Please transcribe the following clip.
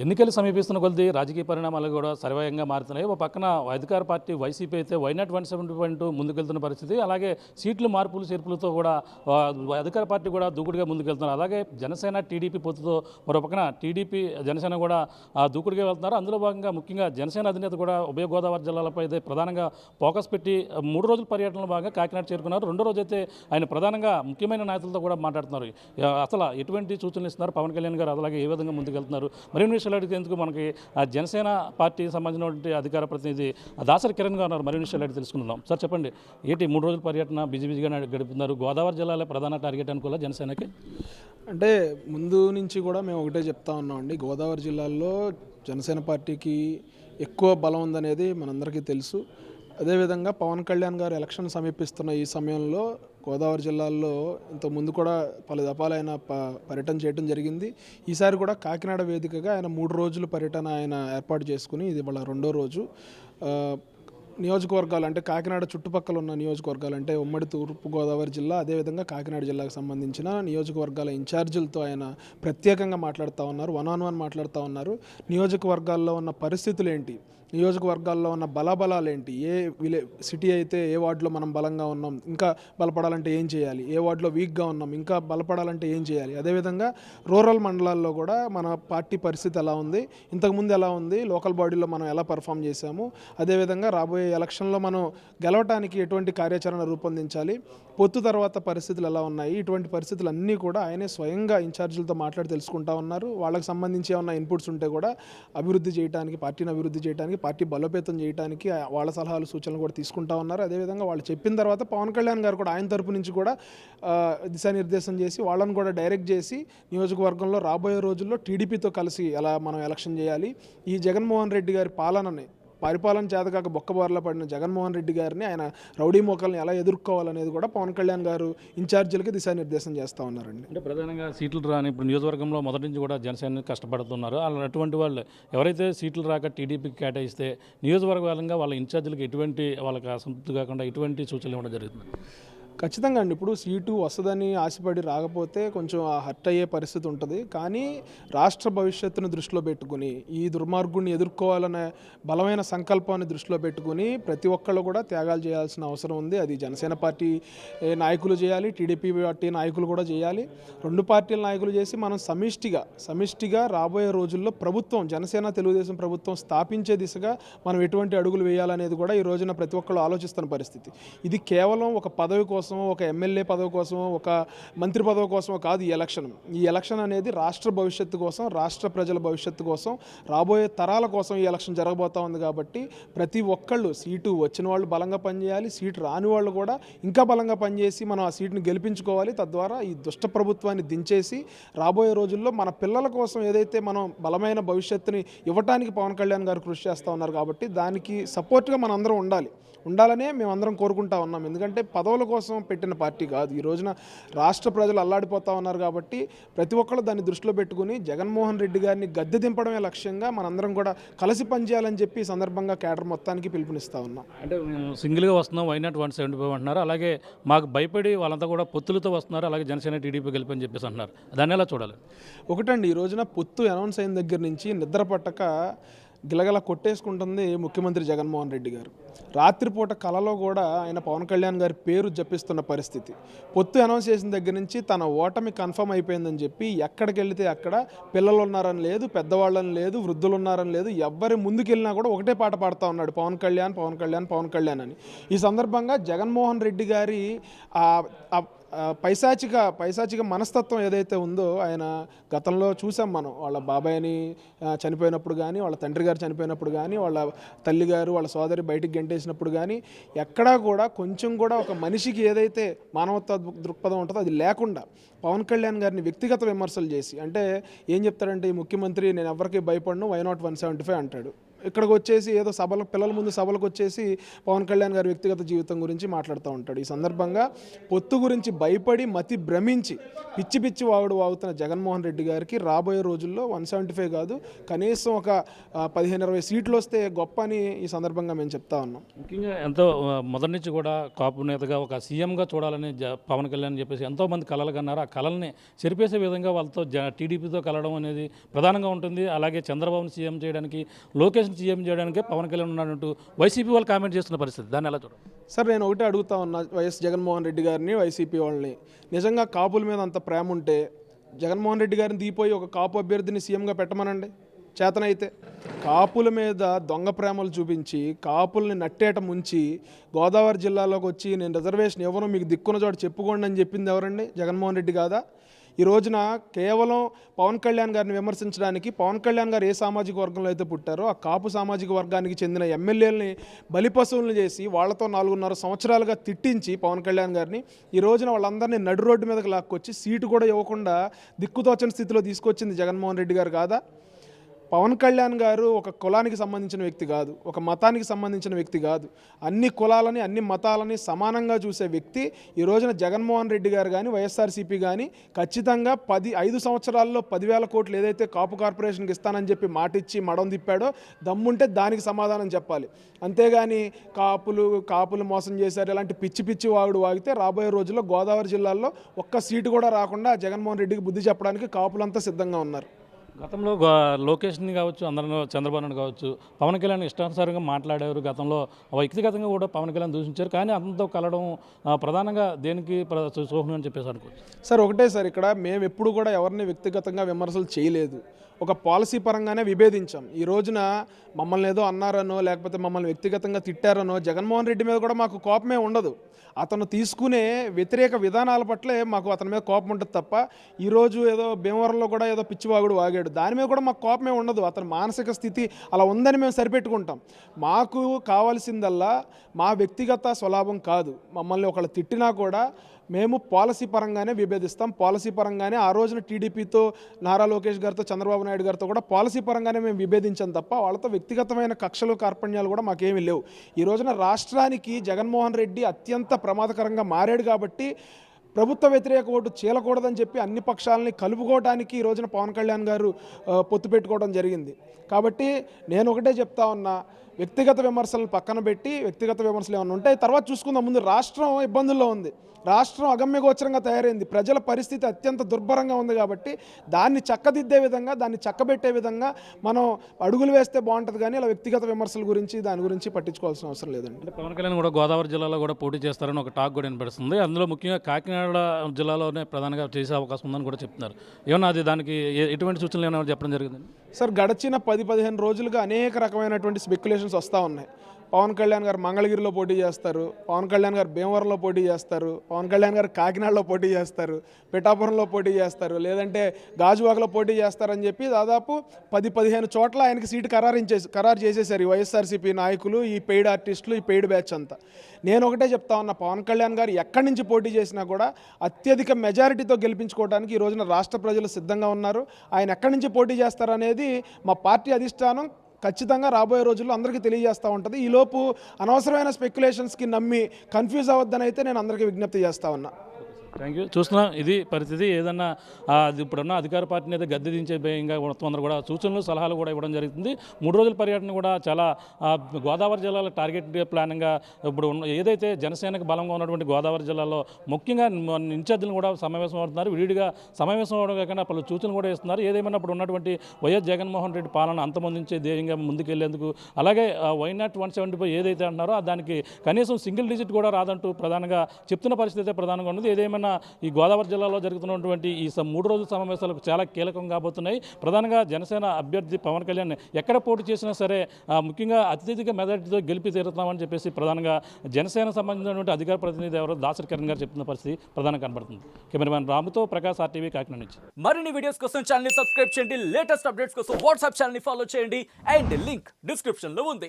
ఎన్నికలు సమీపిస్తున్న కొద్దీ రాజకీయ పరిణామాలు కూడా సర్వేయంగా మారుతున్నాయి. ఒక పక్కన అధికార పార్టీ వైసీపీ అయితే వైనాట్ 170 ముందుకెళ్తున్న పరిస్థితి. అలాగే సీట్లు మార్పులు చేర్పులతో కూడా అధికార పార్టీ కూడా దూకుడుగా ముందుకెళ్తున్నారు. అలాగే జనసేన టీడీపీ పొత్తుతో మరో పక్కన టీడీపీ జనసేన కూడా దూకుడుగా వెళ్తున్నారు. అందులో భాగంగా ముఖ్యంగా జనసేన అధినేత కూడా ఉభయ గోదావరి జిల్లాలపై అయితే ప్రధానంగా ఫోకస్ పెట్టి 3 రోజుల పర్యటనలో భాగంగా కాకినాడ చేరుకున్నారు. రెండో రోజు అయితే ఆయన ప్రధానంగా ముఖ్యమైన నాయకులతో కూడా మాట్లాడుతున్నారు. అసలు ఎటువంటి సూచనలు ఇస్తున్నారు పవన్ కళ్యాణ్ గారు, అలాగే ఏ విధంగా ముందుకెళ్తున్నారు, మరిన్ని విషయాలు అడిగేందుకు మనకి జనసేన పార్టీకి సంబంధించినటువంటి అధికార ప్రతినిధి దాసరి కిరణ్ గారు ఉన్నారు. మరిన్ని విషయాలు అడిగి తెలుసుకుందాం. సార్ చెప్పండి, ఏంటి 3 రోజుల పర్యటన బిజీగా గడుపుతున్నారు? గోదావరి జిల్లాలో ప్రధాన టార్గెట్ అనుకోవాలి జనసేనకి. అంటే ముందు నుంచి కూడా మేము ఒకటే చెప్తా ఉన్నామండి, గోదావరి జిల్లాలో జనసేన పార్టీకి ఎక్కువ బలం ఉందనేది మనందరికీ తెలుసు. అదేవిధంగా పవన్ కళ్యాణ్ గారు ఎలక్షన్ సమీపిస్తున్న ఈ సమయంలో గోదావరి జిల్లాల్లో ఇంతకుముందు కూడా పలు దఫాలైన పర్యటన చేయడం జరిగింది. ఈసారి కూడా కాకినాడ వేదికగా ఆయన 3 రోజుల పర్యటన ఆయన ఏర్పాటు చేసుకుని ఇది వాళ్ళ రెండో రోజు. నియోజకవర్గాలు అంటే కాకినాడ చుట్టుపక్కల ఉన్న నియోజకవర్గాలు అంటే ఉమ్మడి తూర్పుగోదావరి జిల్లా, అదేవిధంగా కాకినాడ జిల్లాకు సంబంధించిన నియోజకవర్గాల ఇన్ఛార్జీలతో ఆయన ప్రత్యేకంగా మాట్లాడుతూ ఉన్నారు, 1-on-1 మాట్లాడుతూ ఉన్నారు. నియోజకవర్గాల్లో ఉన్న పరిస్థితులు ఏంటి, నియోజకవర్గాల్లో ఉన్న బలాబలాలు ఏంటి, సిటీ అయితే ఏ వార్డులో మనం బలంగా ఉన్నాం, ఇంకా బలపడాలంటే ఏం చేయాలి, ఏ వార్డులో వీక్గా ఉన్నాం, ఇంకా బలపడాలంటే ఏం చేయాలి, అదేవిధంగా రూరల్ మండలాల్లో కూడా మన పార్టీ పరిస్థితి ఎలా ఉంది, ఇంతకుముందు ఎలా ఉంది, లోకల్ బాడీలో మనం ఎలా పర్ఫామ్ చేశాము, అదేవిధంగా రాబోయే ఎలక్షన్లో మనం గెలవటానికి ఎటువంటి కార్యాచరణ రూపొందించాలి, పొత్తు తర్వాత పరిస్థితులు ఎలా ఉన్నాయి, ఇటువంటి పరిస్థితులు అన్నీ కూడా ఆయనే స్వయంగా ఇన్ఛార్జీలతో మాట్లాడి తెలుసుకుంటా ఉన్నారు. వాళ్ళకి సంబంధించి ఏమన్నా ఇన్పుట్స్ ఉంటే కూడా అభివృద్ధి చేయడానికి, పార్టీని అభివృద్ధి చేయడానికి, పార్టీ బలోపేతం చేయడానికి వాళ్ళ సలహాలు సూచనలు కూడా తీసుకుంటా ఉన్నారు. అదేవిధంగా వాళ్ళు చెప్పిన తర్వాత పవన్ కళ్యాణ్ గారు కూడా ఆయన తరపు నుంచి కూడా దిశానిర్దేశం చేసి వాళ్ళని కూడా డైరెక్ట్ చేసి నియోజకవర్గంలో రాబోయే రోజుల్లో టీడీపీతో కలిసి ఎలా మనం ఎలక్షన్ చేయాలి, ఈ జగన్మోహన్ రెడ్డి గారి పరిపాలన చేతకాక బొక్కబారులో పడిన జగన్మోహన్ రెడ్డి గారిని ఆయన రౌడీ మోకల్ని ఎలా ఎదుర్కోవాలనేది కూడా పవన్ కళ్యాణ్ గారు ఇన్ఛార్జీలకి దిశానిర్దేశం చేస్తూ ఉన్నారండి. అంటే ప్రధానంగా సీట్లు రాని ఇప్పుడు నియోజకవర్గంలో మొదటి నుంచి కూడా జనసేన కష్టపడుతున్నారు. అటువంటి వాళ్ళు ఎవరైతే సీట్లు రాక టీడీపీకి కేటాయిస్తే నియోజకవర్గాలంగా వాళ్ళ ఇన్ఛార్జీలకు వాళ్ళకి అసంతృప్తి కాకుండా ఎటువంటి సూచనలు ఇవ్వడం జరుగుతుంది? ఖచ్చితంగా అండి, ఇప్పుడు సీటు వస్తుందని ఆశపడి రాకపోతే కొంచెం హర్ట్ అయ్యే పరిస్థితి ఉంటుంది. కానీ రాష్ట్ర భవిష్యత్తును దృష్టిలో పెట్టుకుని, ఈ దుర్మార్గుడిని ఎదుర్కోవాలనే బలమైన సంకల్పాన్ని దృష్టిలో పెట్టుకుని ప్రతి ఒక్కళ్ళు కూడా త్యాగాలు చేయాల్సిన అవసరం ఉంది. అది జనసేన పార్టీ నాయకులు చేయాలి, టీడీపీ పార్టీ నాయకులు కూడా చేయాలి. 2 పార్టీల నాయకులు చేసి మనం సమిష్టిగా రాబోయే రోజుల్లో ప్రభుత్వం, జనసేన తెలుగుదేశం ప్రభుత్వం స్థాపించే దిశగా మనం ఎటువంటి అడుగులు వేయాలనేది కూడా ఈ రోజున ప్రతి ఒక్కళ్ళు ఆలోచిస్తున్న పరిస్థితి. ఇది కేవలం ఒక పదవి కోసం, ఒక ఎమ్మెల్యే పదవి కోసం, ఒక మంత్రి పదవి కోసమో కాదు ఈ ఎలక్షన్ అనేది రాష్ట్ర భవిష్యత్తు కోసం, రాష్ట్ర ప్రజల భవిష్యత్తు కోసం, రాబోయే తరాల కోసం ఈ ఎలక్షన్ జరగబోతా ఉంది. కాబట్టి ప్రతి ఒక్కళ్ళు సీటు వచ్చిన వాళ్ళు బలంగా పనిచేయాలి, సీటు రాని వాళ్ళు కూడా ఇంకా బలంగా పనిచేసి మనం ఆ సీటుని గెలిపించుకోవాలి. తద్వారా ఈ దుష్ట ప్రభుత్వాన్ని దించేసి రాబోయే రోజుల్లో మన పిల్లల కోసం ఏదైతే మనం బలమైన భవిష్యత్తుని ఇవ్వడానికి పవన్ కళ్యాణ్ గారు కృషి చేస్తూ ఉన్నారు. కాబట్టి దానికి సపోర్ట్గా మనం అందరం ఉండాలనే మేమందరం కోరుకుంటా ఉన్నాం. ఎందుకంటే పదవుల కోసం పెట్టిన పార్టీ కాదు. ఈ రోజున రాష్ట్ర ప్రజలు అల్లాడిపోతూ ఉన్నారు. కాబట్టి ప్రతి ఒక్కళ్ళు దాన్ని దృష్టిలో పెట్టుకుని జగన్మోహన్ రెడ్డి గారిని గద్దె దింపడమే లక్ష్యంగా మనందరం కూడా కలిసి పనిచేయాలని చెప్పి ఈ సందర్భంగా కేడర్ మొత్తానికి పిలుపునిస్తూ ఉన్నాం. అంటే సింగిల్గా వస్తున్నాం, వైనాట్ 175 అంటున్నారు. అలాగే మాకు భయపడి వాళ్ళంతా కూడా పొత్తులతో వస్తున్నారు, అలాగే జనసేన టీడీపీ గెలిపని చెప్పేసి అంటున్నారు. దాన్ని ఎలా చూడాలి? ఒకటండి, ఈ రోజున పొత్తు అనౌన్స్ అయిన దగ్గర నుంచి నిద్ర పట్టక గిలగల కొట్టేసుకుంటుంది ముఖ్యమంత్రి జగన్మోహన్ రెడ్డి గారు. రాత్రిపూట కలలో కూడా ఆయన పవన్ కళ్యాణ్ గారి పేరు జపిస్తున్న పరిస్థితి. పొత్తు అనౌన్స్ చేసిన దగ్గర నుంచి తన ఓటమి కన్ఫర్మ్ అయిపోయిందని చెప్పి ఎక్కడికి వెళితే అక్కడ పిల్లలు ఉన్నారని లేదు, పెద్దవాళ్ళని లేదు, వృద్ధులు ఉన్నారని లేదు, ఎవరి ముందుకెళ్ళినా కూడా ఒకటే పాట పాడుతూ ఉన్నాడు, పవన్ కళ్యాణ్ అని. ఈ సందర్భంగా జగన్మోహన్ రెడ్డి గారి పైశాచిక మనస్తత్వం ఏదైతే ఉందో, ఆయన గతంలో చూసాం మనం. వాళ్ళ బాబాయ్ని చనిపోయినప్పుడు కానీ, వాళ్ళ తండ్రి గారు చనిపోయినప్పుడు కానీ, వాళ్ళ తల్లి గారు వాళ్ళ సోదరి బయటికి గెంటేసినప్పుడు కానీ ఎక్కడా కూడా కొంచెం కూడా ఒక మనిషికి ఏదైతే మానవత్వ దృక్పథం ఉంటుందో అది లేకుండా పవన్ కళ్యాణ్ గారిని వ్యక్తిగత విమర్శలు చేసి, అంటే ఏం చెప్తాడంటే ఈ ముఖ్యమంత్రి, నేను ఎవరికి భయపడను, వైనాట్ 175 అంటాడు. ఇక్కడికి వచ్చేసి ఏదో పిల్లల ముందు సభలకు వచ్చేసి పవన్ కళ్యాణ్ గారి వ్యక్తిగత జీవితం గురించి మాట్లాడుతూ ఉంటాడు. ఈ సందర్భంగా పొత్తు గురించి భయపడి మతి భ్రమించి పిచ్చి పిచ్చి వాగుతున్న జగన్మోహన్ రెడ్డి గారికి రాబోయే రోజుల్లో 175 కాదు కనీసం ఒక 15-20 సీట్లు వస్తే గొప్ప అని ఈ సందర్భంగా మేము చెప్తా ఉన్నాం. ముఖ్యంగా ఎంతో మొదటి నుంచి కూడా కాపు నేతగా ఒక సీఎంగా చూడాలని పవన్ కళ్యాణ్ చెప్పేసి ఎంతోమంది కలలు కన్నారు. ఆ కళల్ని చెరిపేసే విధంగా వాళ్ళతో టీడీపీతో కలవడం అనేది ప్రధానంగా ఉంటుంది. అలాగే చంద్రబాబుని సీఎం చేయడానికి, లోకేష్ని సీఎం చేయడానికి పవన్ కళ్యాణ్ ఉన్నాడంటూ వైసీపీ వాళ్ళు కామెంట్ చేస్తున్న పరిస్థితి, దాన్ని ఎలా చూడండి? సార్, నేను ఒకటే అడుగుతా ఉన్నా వైఎస్ జగన్మోహన్ రెడ్డి గారిని, వైసీపీ వాళ్ళని, నిజంగా కాపుల మీద అంత ప్రేమ ఉంటే జగన్మోహన్ రెడ్డి గారిని దీపోయి ఒక కాపు అభ్యర్థిని సీఎంగా పెట్టమనండి చేతనైతే. కాపుల మీద దొంగ ప్రేమలు చూపించి కాపుల్ని నట్టేట ముంచి గోదావరి జిల్లాలోకి వచ్చి నేను రిజర్వేషన్ ఇవ్వను, మీకు దిక్కున్న చోట చెప్పుకోండి అని చెప్పింది ఎవరండి? జగన్మోహన్ రెడ్డి కాదా? ఈ రోజున కేవలం పవన్ కళ్యాణ్ గారిని విమర్శించడానికి పవన్ కళ్యాణ్ గారు ఏ సామాజిక వర్గంలో అయితే పుట్టారో ఆ కాపు సామాజిక వర్గానికి చెందిన ఎమ్మెల్యేలని బలిపశువులను చేసి వాళ్ళతో 4.5 సంవత్సరాలుగా తిట్టించి పవన్ కళ్యాణ్ గారిని ఈ రోజున వాళ్ళందరినీ నడు రోడ్డు మీదకి లాక్కొచ్చి సీటు కూడా ఇవ్వకుండా దిక్కుతోచని స్థితిలో తీసుకొచ్చింది జగన్మోహన్ రెడ్డి గారు కాదా? పవన్ కళ్యాణ్ గారు ఒక కులానికి సంబంధించిన వ్యక్తి కాదు, ఒక మతానికి సంబంధించిన వ్యక్తి కాదు. అన్ని కులాలని, అన్ని మతాలని సమానంగా చూసే వ్యక్తి. ఈ రోజున జగన్మోహన్ రెడ్డి గారు కానీ, వైఎస్ఆర్సీపీ కానీ ఖచ్చితంగా 5 సంవత్సరాల్లో 10,000 కోట్లు ఏదైతే కాపు కార్పొరేషన్కి ఇస్తానని చెప్పి మాటిచ్చి మడం తిప్పాడో దమ్ముంటే దానికి సమాధానం చెప్పాలి. అంతేగాని కాపులు మోసం చేశారు ఇలాంటి పిచ్చి పిచ్చి వాగితే రాబోయే రోజుల్లో గోదావరి జిల్లాల్లో ఒక్క సీటు కూడా రాకుండా జగన్మోహన్ రెడ్డికి బుద్ధి చెప్పడానికి కాపులంతా సిద్ధంగా ఉన్నారు. గతంలో లోకేష్ని కావచ్చు, అందరూ చంద్రబాబు నాయుడు కావచ్చు, పవన్ కళ్యాణ్ ఇష్టానుసారంగా మాట్లాడారు. గతంలో వ్యక్తిగతంగా కూడా పవన్ కళ్యాణ్ దూషించారు. కానీ అతనితో కలవడం ప్రధానంగా దేనికి సోహం అని చెప్పేసి అనుకోవచ్చు. సార్, ఒకటే సార్, ఇక్కడ మేము ఎప్పుడు కూడా ఎవరిని వ్యక్తిగతంగా విమర్శలు చేయలేదు. ఒక పాలసీ పరంగానే విభేదించాం. ఈ రోజున మమ్మల్ని ఏదో అన్నారనో లేకపోతే మమ్మల్ని వ్యక్తిగతంగా తిట్టారనో జగన్మోహన్ రెడ్డి మీద కూడా మాకు కోపమే ఉండదు. అతను తీసుకునే వ్యతిరేక విధానాల పట్లే మాకు అతని మీద కోపం ఉంటుంది తప్ప ఈరోజు ఏదో భీమవరంలో కూడా ఏదో పిచ్చివాగుడు వాగాడు దాని మీద కూడా మాకు కోపమే ఉండదు. అతని మానసిక స్థితి అలా ఉందని మేము సరిపెట్టుకుంటాం. మాకు కావాల్సిందల్లా మా వ్యక్తిగత స్వలాభం కాదు. మమ్మల్ని ఒకళ్ళు తిట్టినా కూడా మేము పాలసీ పరంగానే విభేదిస్తాం. పాలసీ పరంగానే ఆ రోజున టీడీపీతో నారా లోకేష్ గారితో చంద్రబాబు నాయుడు గారితో కూడా పాలసీ పరంగానే మేము విభేదించాం తప్ప వాళ్ళతో వ్యక్తిగతమైన కక్షలు కార్పణ్యాలు కూడా మాకేమీ లేవు. ఈ రోజున రాష్ట్రానికి జగన్మోహన్ రెడ్డి అత్యంత ప్రమాదకరంగా మారాడు కాబట్టి ప్రభుత్వ వ్యతిరేక ఓటు చీలకూడదని చెప్పి అన్ని పక్షాలని కలుపుకోవడానికి ఈ రోజున పవన్ కళ్యాణ్ గారు పొత్తు పెట్టుకోవడం జరిగింది. కాబట్టి నేను ఒకటే చెప్తా ఉన్నా, వ్యక్తిగత విమర్శలను పక్కన పెట్టి వ్యక్తిగత విమర్శలు ఏమైనా ఉంటాయి తర్వాత చూసుకుందాం. ముందు రాష్ట్రం ఇబ్బందుల్లో ఉంది, రాష్ట్రం అగమ్యగోచరంగా తయారైంది, ప్రజల పరిస్థితి అత్యంత దుర్భరంగా ఉంది. కాబట్టి దాన్ని చక్కదిద్దే విధంగా, దాన్ని చక్కబెట్టే విధంగా మనం అడుగులు వేస్తే బాగుంటుంది. కానీ ఇలా వ్యక్తిగత విమర్శల గురించి దాని గురించి పట్టించుకోవాల్సిన అవసరం లేదండి. అంటే పవన్ కళ్యాణ్ కూడా గోదావరి జిల్లాలో కూడా పోటీ చేస్తారని ఒక టాక్ కూడా వినపడుతుంది. అందులో ముఖ్యంగా కాకినాడ జిల్లాలోనే ప్రధానంగా చేసే అవకాశం ఉందని కూడా చెప్తున్నారు. ఏమన్నా అది దానికి ఎటువంటి సూచనలు ఏమైనా చెప్పడం జరిగింది? సార్, గడిచిన 10-15 రోజులుగా అనేక రకమైనటువంటి స్పెక్యులేషన్స్ వస్తూ ఉన్నాయి. పవన్ కళ్యాణ్ గారు మంగళగిరిలో పోటీ చేస్తారు, పవన్ కళ్యాణ్ గారు భీమవరంలో పోటీ చేస్తారు, పవన్ కళ్యాణ్ గారు కాకినాడలో పోటీ చేస్తారు, పిఠాపురంలో పోటీ చేస్తారు, లేదంటే గాజువాకలో పోటీ చేస్తారని చెప్పి దాదాపు 10-15 చోట్ల ఆయనకి సీటు ఖరారు చేసేసారు ఈ వైఎస్ఆర్సీపీ నాయకులు, ఈ పెయిడ్ ఆర్టిస్టులు, ఈ పెయిడ్ బ్యాచ్ అంతా. నేను ఒకటే చెప్తా ఉన్నా, పవన్ కళ్యాణ్ గారు ఎక్కడి నుంచి పోటీ చేసినా కూడా అత్యధిక మెజారిటీతో గెలిపించుకోవడానికి ఈ రోజున రాష్ట్ర ప్రజలు సిద్ధంగా ఉన్నారు. ఆయన ఎక్కడి నుంచి పోటీ చేస్తారనేది మా పార్టీ అధిష్టానం ఖచ్చితంగా రాబోయే రోజుల్లో అందరికీ తెలియజేస్తూ ఉంటుంది. ఈలోపు అనవసరమైన స్పెక్యులేషన్స్కి నమ్మి కన్ఫ్యూజ్ అవ్వద్దని అయితే నేను అందరికీ విజ్ఞప్తి చేస్తా ఉన్నా. Thank you. చూస్తున్నాం ఇది పరిస్థితి. ఏదన్నా ఇప్పుడున్న అధికార పార్టీని అయితే గద్దె దించే భయంగా మొత్తం కూడా సూచనలు సలహాలు కూడా ఇవ్వడం జరుగుతుంది. 3 రోజుల పర్యటన కూడా చాలా గోదావరి జిల్లాలో టార్గెట్ ప్లానింగ్గా ఇప్పుడు ఏదైతే జనసేనకు బలంగా ఉన్నటువంటి గోదావరి జిల్లాలో ముఖ్యంగా ఇన్ఛార్జీలను కూడా సమావేశం అవుతున్నారు. విడిగా సమావేశం అవడం కాకుండా పలు సూచనలు కూడా ఇస్తున్నారు. ఏదేమైనా ఇప్పుడు ఉన్నటువంటి వైఎస్ జగన్మోహన్ రెడ్డి పాలన అంతమొందించే ధ్యేయంగా ముందుకెళ్లేందుకు, అలాగే వైనాట్ 175 ఏదైతే అంటున్నారో దానికి కనీసం సింగిల్ డిజిట్ కూడా రాదంటూ ప్రధానంగా చెప్తున్న పరిస్థితి అయితే ప్రధానంగా ఉన్నది. ఏదేమైనా ఈ గోదావరి జిల్లాలో జరుగుతున్నటువంటి ఈ 3 రోజుల సమావేశాలకు చాలా కీలకం కాబోతున్నాయి. ప్రధానంగా జనసేన అభ్యర్థి పవన్ కళ్యాణ్ ఎక్కడ పోటీ చేసినా సరే ముఖ్యంగా అత్యధిక మెజారిటీతో గెలిపి తీరుతామని చెప్పేసి ప్రధానంగా జనసేన సంబంధించినటువంటి అధికార ప్రతినిధి ఎవరో దాసరి కిరణ్ గారు చెప్తున్న పరిస్థితి ప్రధానంగా కనబడుతుంది. కెమెరామెన్ రాముతో ప్రకాష్, RTV కాకినాడ నుంచి. మరిన్ని వీడియోస్ కోసం ఛానల్ ని సబ్స్క్రైబ్ చేయండి, లేటెస్ట్ అప్డేట్స్ కోసం వాట్సాప్ ఛానల్ ని ఫాలో చేయండి అండ్ లింక్ డిస్క్రిప్షన్ లో ఉంది.